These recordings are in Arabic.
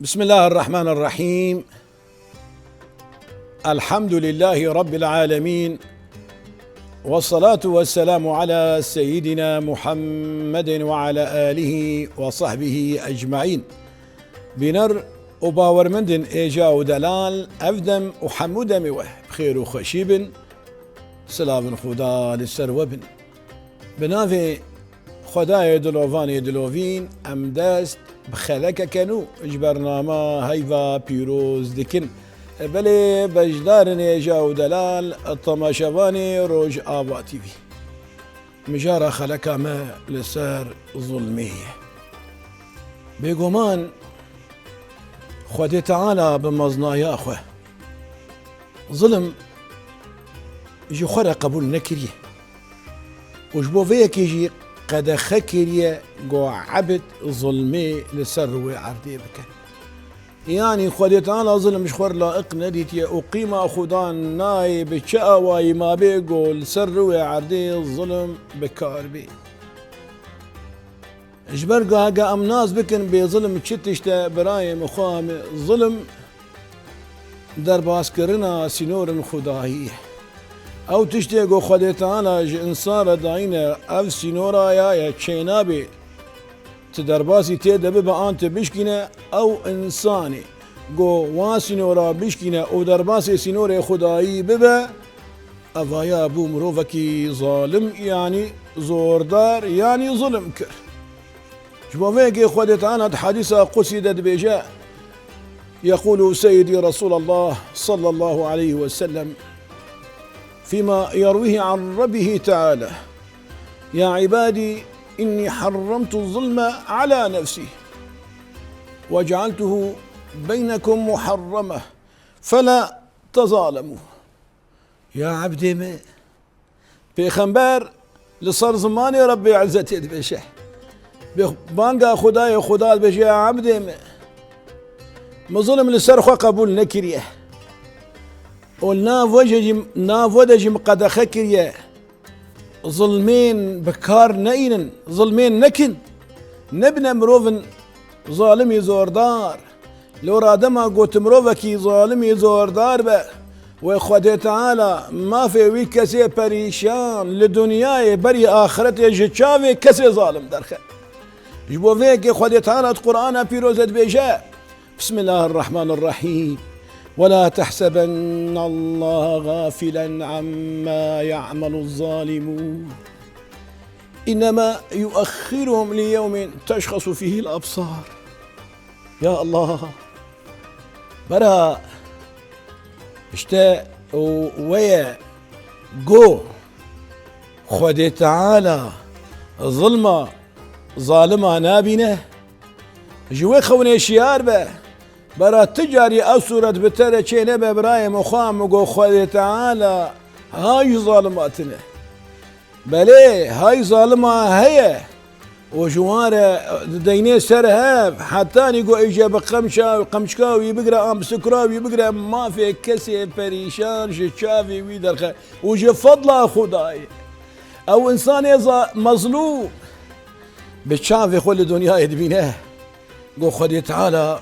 بسم الله الرحمن الرحيم. الحمد لله رب العالمين، والصلاة والسلام على سيدنا محمد وعلى آله وصحبه أجمعين. بنر وباورمندن إيجا ودلال أفدم وحمود موه بخير وخشيب سلام خدا للسروبن بنافي خدای دلوان دلوین امدست بخلک کنو اجبرنامه هیوا پیروز دکن بله بجدار نیجا و دلال الطماشوان روج آوا تیوی مجارة خلکا ما لسر ظلمیه بگمان خود تعالى بمزنايا خواه ظلم جي خورا قبول نكريه وجبو فيك يجي قد خكريه جو عبد ظلمي لسر عردي بك يعني خود تعالى ظلم مش خور لائق نديتي وقيمة خدان ناي بتشا واي ما بيقول سر عردي الظلم بكار بي اجبر قا ام ناس بكن بظلم تشتشتا برايم وخام ظلم در باسكرنا سنور خداهيه او تشتيقو خود تعالى انسان داينا اف سنورا يا تشينابي تدرباسي تيدا ببا انت بشكينا او انساني قو واسنورا بشكينا او درباسي سنوري خدايي ببا افايا ابو مروفكي ظالم يعني زوردار يعني ظلم كر شبابيكي خود تعالى حديثة قصيدة بيجاء يقول سيدي رسول الله صلى الله عليه وسلم فيما يرويه عن ربه تعالى: يا عبادي إني حرمت الظلم على نفسي وجعلته بينكم محرمة فلا تظالموا. يا عبدي ما بيخنبر لصار زماني ربي عزتي بشه بانقا خداي خدا بشه يا عبدي ما ظلم لسرخة قبول نكريه والناف وجه قد خكريه ظلمين بكار نئين ظلمين نكن نبنى مروفن ظالمي زوردار لو رادما قوت مروفكي ظالمي زوردار با وخد تعالى ما في وي كسي بريشان لدنياي بري آخرتي جتشافي كسي ظالم درخه جبو فيك خد تعالى القرآن بيروزت بيجاء بسم الله الرحمن الرحيم: ولا تحسبن الله غافلا عما يعمل الظالمون إنما يؤخرهم ليوم تشخص فيه الأبصار. يا الله برا اشتاء ويا جو خد تعالى ظالمة نابنة جوي خوني شيار به برا تجاري او صورت بتره چينه ببرايم وخام وقو خود تعالى هاي ظالماتنا بلي هاي ظالمة هي وجواره دينيه سرها حتى نيقو ايجا بقمشكا ويبقرا ام سكرا ويبقرا ما في كسي بريشان شافي ويدرخه وجي فضله خداي او انسان مظلوم بتشافي خل الدنيا يدبينه قو خد تعالى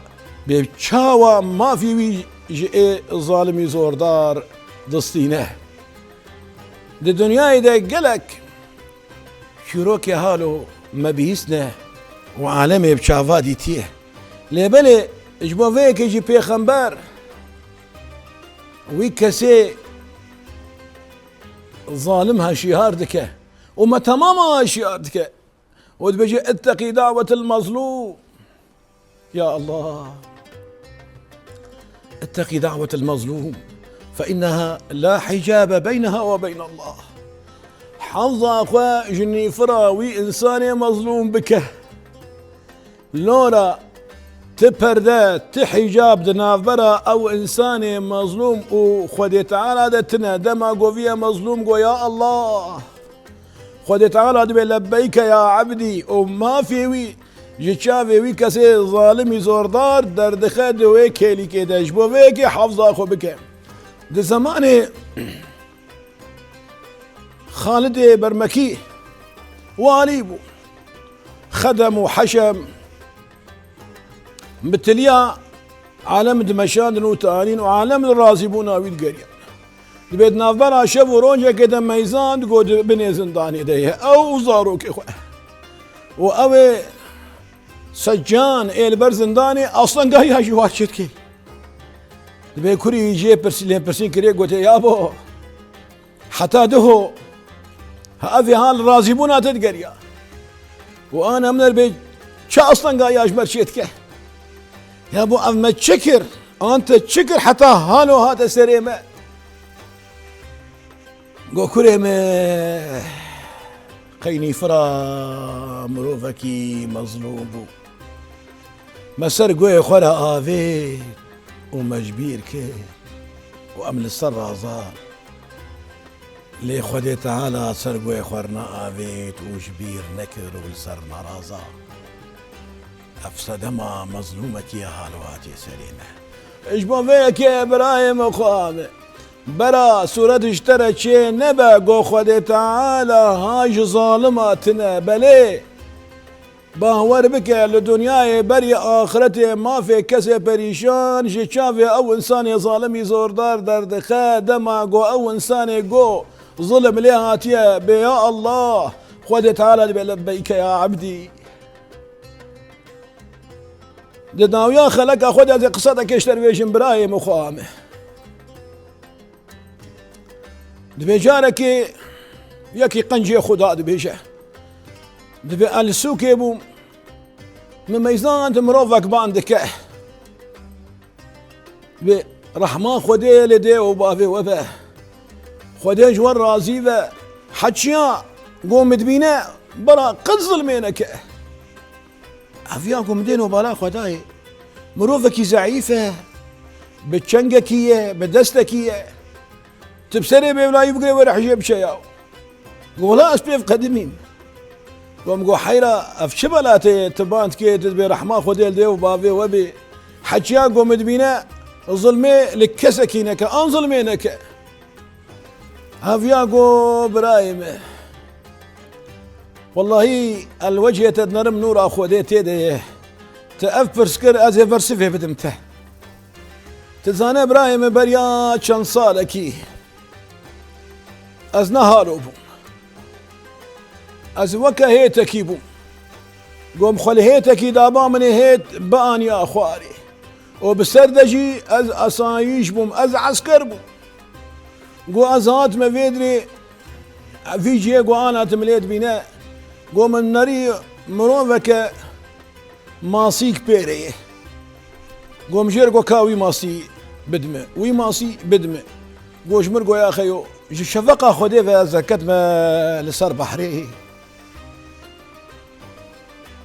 بچاوا ما في وي ظالمي زوردار دستينه دي دنيا ده قلك شروك هالو مبيسنا وعالمي بچاوا دي تيه لبلي اجبو فيك يجي بيخنبر وي كسي ظالمها شيار دكه وما تماما شيار دكه وتبجي اتقي دعوة المظلوم. يا الله اتقي دعوة المظلوم فإنها لا حجاب بينها وبين الله. حظا أخوة جني فراوي إنسان مظلوم بك لورا تبرده تحجاب دنافبرا أو إنسان مظلوم وخد تعالى دتنا دما قوفيا مظلوم قو يا الله خد تعالى دبي لبيك يا عبدي وما في وي جتشافي وي كسي ظالمي زوردار دردخه دوي كيلي كده جبو ويكي حافظه اخو بك دي زماني خالد برمكي واليبو خدم وحشم متليا عالم دمشان وتانين وعالم الرازبون ويد قريان دبيت نافبرا شب ورونجا كده ميزان تقود بني زنداني ده او زاروك اخوة واو سجان البر زنداني اصلا قايا جوات شتكي دبي كوري يجي برسلين برسين كري قلت يابو حتى دهو هذه هال الرازبون تتقريا وانا من البيت شا اصلا قايا اجبر شتكي يا ابو اما تشكر انت تشكر حتى هالو هذا سريمه قو كريمه قيني فرا مروفكي مظلوم مسر قوي خورا آفيت ومجبير كي وأمل السر زار لي خدي تعالى سر قوي خورنا آفيت وجبير نكر والسرنا رازا أفسدما مظلومك يا هالواتي سليمة إجبان فيك يا إبراهيم وخامي برا سورة اشترى شي نبا قو خدي تعالى هاج ظالماتنا بلي باور بك لدنياي بري آخرتي ما في كسي بريشان جي شافي أو إنسان ظالمي زوردار درد خادما قو أو إنسان قو ظلم ليهاتيا بيا الله خدي تعالى لبيك يا عبدي دناويا خلق أخذ هذه قصتك اشتر بيش إبراهيم وخامه دبي جارك يكي قنجي خدا دبيشه دبي السوق يبو من ميزان انت مروفك باندك دبي رحمة خدي لدي وبافي وبا خدي جوار رازيفة حتشيا قوم دبينا برا قد ظلمينك عفياكم دين وبالا خداي مروفك زعيفة بتشنقكية بدستكية تبسري بيولا يبقى ورح جيب شياو قولا اسبيف قدمين قوم قو حيرا افشبلاتي تبانت كي تدبي رحمة خديل ديو بافي وبي حجيا قوم دبينا ظلمي لكسكينك ان ظلمينك هافيا قو برايم والله الوجه تدنرم نور اخو دي تيدي تأفر سكر ازي فرسفه بدمته تزاني ابراهيم بريا چند سالكي از نهارو بوم از وكا هيتكي بوم قوم خل هيتكي دابا من هيت بان يا اخواري وبسردجي از اسايش بوم از عسكر بوم قو ازات ما فيدري في جي قو انا تمليت بينا قوم النري مروفك ماسيك بيري قوم جير قو كاوي ماسي بدمه وي ماسي بدمه قوش مرقو يا اخيو شفقة خدي في زكاة ما لصار بحري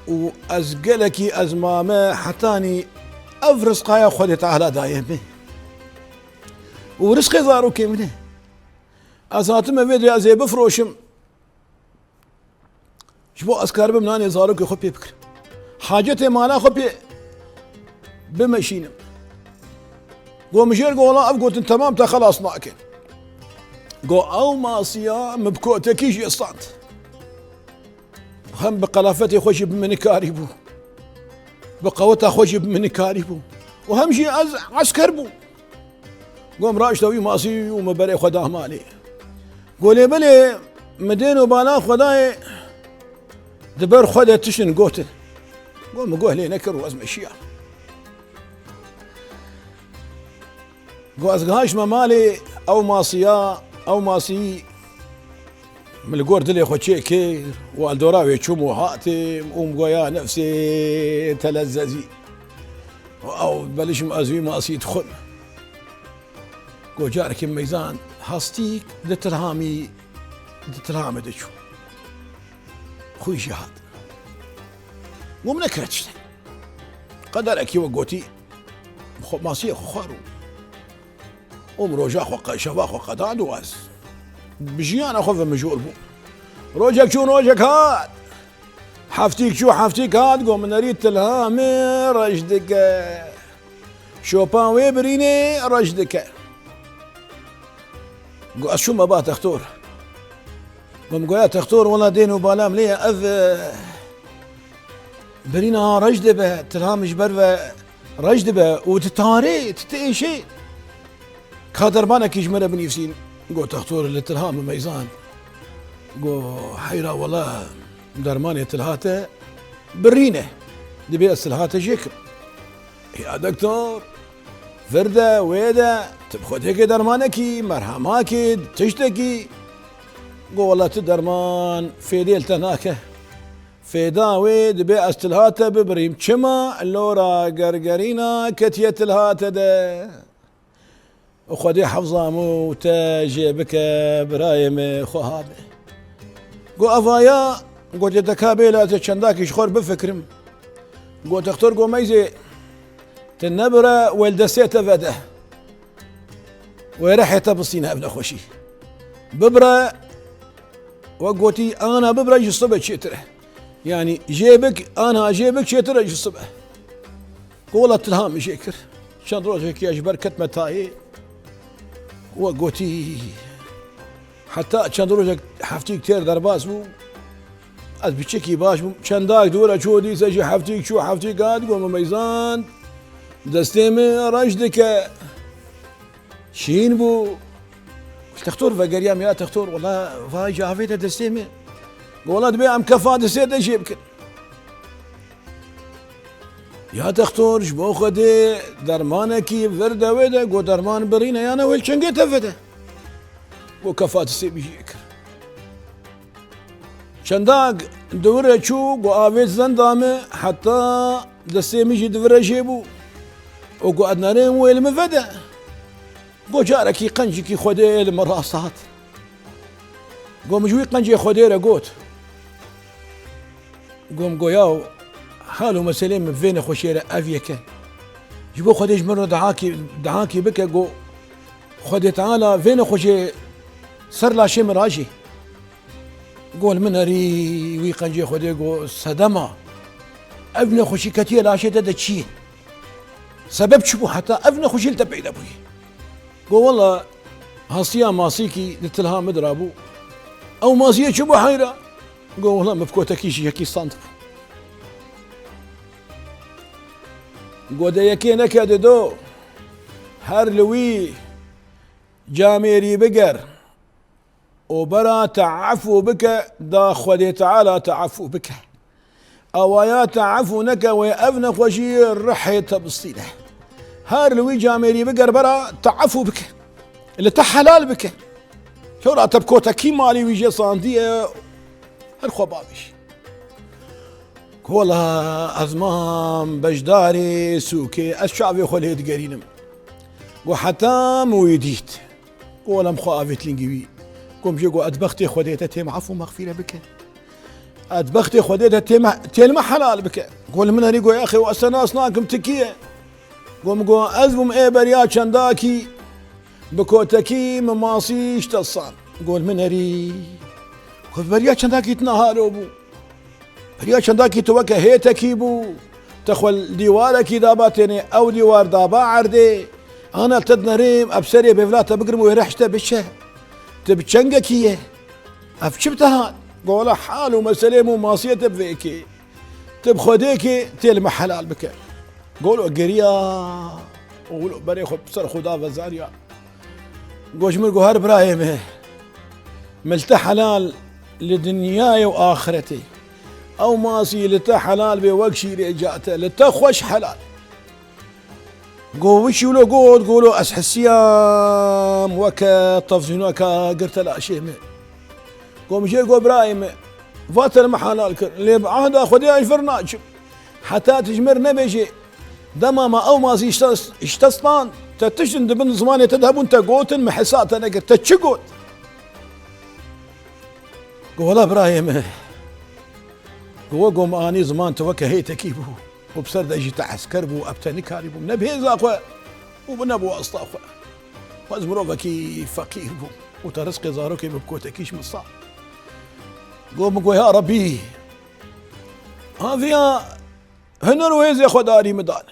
وازقلكي ازمامه حتاني افرس قايا خدي تعالى دايمه ورزقي زارو كيمنه ازاتم فيديو ازي بفروشم شبو اسكار بمناني زارو كي خبي بكر حاجتي مالا خبي بمشينم قو مشير قو لا افقوت تمام تا خلاص ناكل قو او ماسيا مبكوتك يجي الصاد هم بقلافتي خوشي بمنكاري بو بقوتها خوشي بمنكاري بو وهم شي عسكر بو قوم راش توي ماسي ومبري خداه مالي قولي بلي مدين وبالا خداي دبر خدا تشن قوتل قوم قوه لي نكر وازم اشياء قو ازقهاش مالي او ماسيا او ماسي من القورد اللي خوتشي كير والدوراوي تشومو هاتم قويا نفسي تلززي او بلش مازوي ماسي تخن قو جارك ميزان هاستيك دترهامي دتشو خوي جهاد مو منكرتش قدرك يوقوتي ماسي خارو روجا خو شبا خو قطع دواز بجيان اخذ مجول بو روجك شو روجك هاد حفتيك شو حفتيك هاد قوم نريد تلهام رشدك شوبان ويبريني رشدك قو شو ما بات تختور قوم قويا تختور والله دين وبالام ليه اذ برينا رشد به تلهام جبر رجد به وتتاري تتأشي كادر بانا كيجمنا بنيفسين قو تختور الاتلهام ميزان قو حيرة والله درماني تلهاته برينه دبي السلهاته جيكر يا دكتور فردة ويدا تبخد هيك درمانكي مرهماكي تشتكي قو والله تدرمان في ديل تناكه في داوي دبي استلهاته ببريم شما اللورا قرقرينا كتية الهاته ده وخدي حفظة موتا جيبك برايم خوهابه قو افايا قو تتكابيلا تشنداكي شخور بفكرم قو تختار قو ميزي تنبرة والدسيته فده وريحته بصينها ابن خوشي ببرة وقوتي انا ببرة جصبت شتره يعني جيبك انا جيبك شتره جصبه قولة الهام شكر شان روجك يجبر كتمة تاي وقوتي حتى شان روجك حفتي كتير درباس بو از بچکی باش بو چنداک دوره چودی سجی حفتیک شو حفتیک قاد قوم ميزان دستیم رجدك شين بو تختور فقريام يا تختور والله فاي جافيت دستيمي والله تبي ام كفا دسيت جيبك يا تختور شبو خدي درمانكي فرده ويدا قو درمان برينا يا انا ويل شنقيت فده قو كفا دسيبي جيك شنداق دوره شو قو آويت زندامي حتى دستيمي جي دوره جيبو وقو أدنارين ويل مفدا قو جاركي قنجكي خدي المراسات قو مجوي قنجي خديرة قوت قوم قو ياو حالو مسلين من فين خوشيرة أفيكا جبو خديش مرة دعاكي بك قو خدي تعالى فين خوشي صار لا شي مراجي قول منري وي قنجي خدي قو صدمة ابن خوشي كتير لا شي تدتشي سبب شبو حتى ابن خوشي لتبعيد ابوي قول والله هالصيا ماسيكي لتلها مدرابو او ماسيه شبو حيرة قول والله مفكوتكي شي هكي صندق قول ديكي نكد دو هر لوي جاميري بقر وبرا تعفو بك دا خدي تعالى تعفو بك اوايا تعفو نك ويأبن خوشي رحي تبصيله هار لوي جاميري بقر برا تعفو بك اللي تحلال بك شو را تبكوتا كي مالي ويجي صاندية هالخبابش كلها أزمام بجداري سوكي الشعب خليت قرينم وحتى مويديت كلها مخافت لنجوي قوم جيقو أدبختي خديتها تيم عفو مغفرة بك أدبختي خديتها تيم حلال بك قول من هني يا أخي وأسنا أصناكم تكية قوم قو أزبم إيه بريا شنداكي بكوتكي مماصيش تصان قول من هري قول بريا شنداكي تنهارو بو بريا شنداكي توكا هيتكي بو تخول ديواركي داباتني أو ديوار دابا عردي أنا تدنريم أبسري بفلاتا بقرم ويرحشتا بالشهر تبتشنقكيه أفشبتها قولا حال ومسلم وماصية بفيكي تبخديكي تلمح حلال بك قولوا قريا وقولوا بريخو بصر خدا فزاريا قوش مرقو هار برايمه ملتا حلال لدنياي وآخرتي أو ماصي لتا حلال بوقشي رجعته لتا خوش حلال قو وش يقولوا قولوا أسحسيام وكا طفزين وكا قرت لا شيء من قوم جي قو برايم فات المحلال كر اللي بعهد أخذ يعني فرناج حتى تجمر نبيجي دمما أو ما اشتصطان تتشن دبن زمان تذهب انت قوت محسات أنا قلت تشقوت قول إبراهيم قوم أني زمان توكا هي تكيبو وبسرد اجي تعسكر بو ابتني كاربو نبي زاقوا وبنبو اصطاقوا وازمرو كي فقير بو وترزقي زاروكي بكوتكيش مصاب قوم يا ربي هذيا هنر ويزي خداري مدان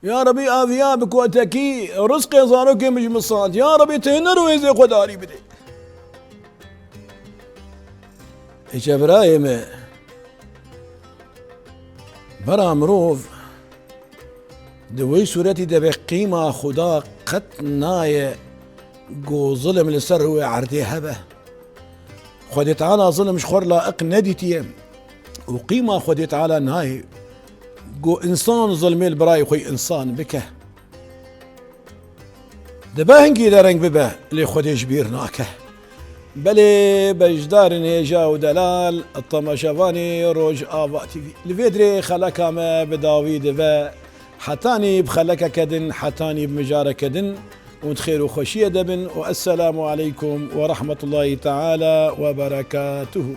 يا ربي هذيا بكوتكي رزقي زاروكي مش مصاد يا ربي تهنر ويزي خداري بدي ايش ابراهيم برا مروف دوي سورتي دبي قيمة خدا قط ناية قو ظلم لسر هو عردي هبه خدي تعالى ظلم شخور لائق نديتي وقيمة خدي تعالى ناي قو إنسان ظلمي البراي خوي إنسان بكه دباهنجي درنج ببه اللي خدي جبير ناكه بلي بجدار نيجا ودلال الطمشافاني روج آفا تي في الفيدري خلقا ما بداوي دبا حتاني بخلقا كدن حتاني بمجارة كدن وتخير وخشية دبن والسلام عليكم ورحمة الله تعالى وبركاته.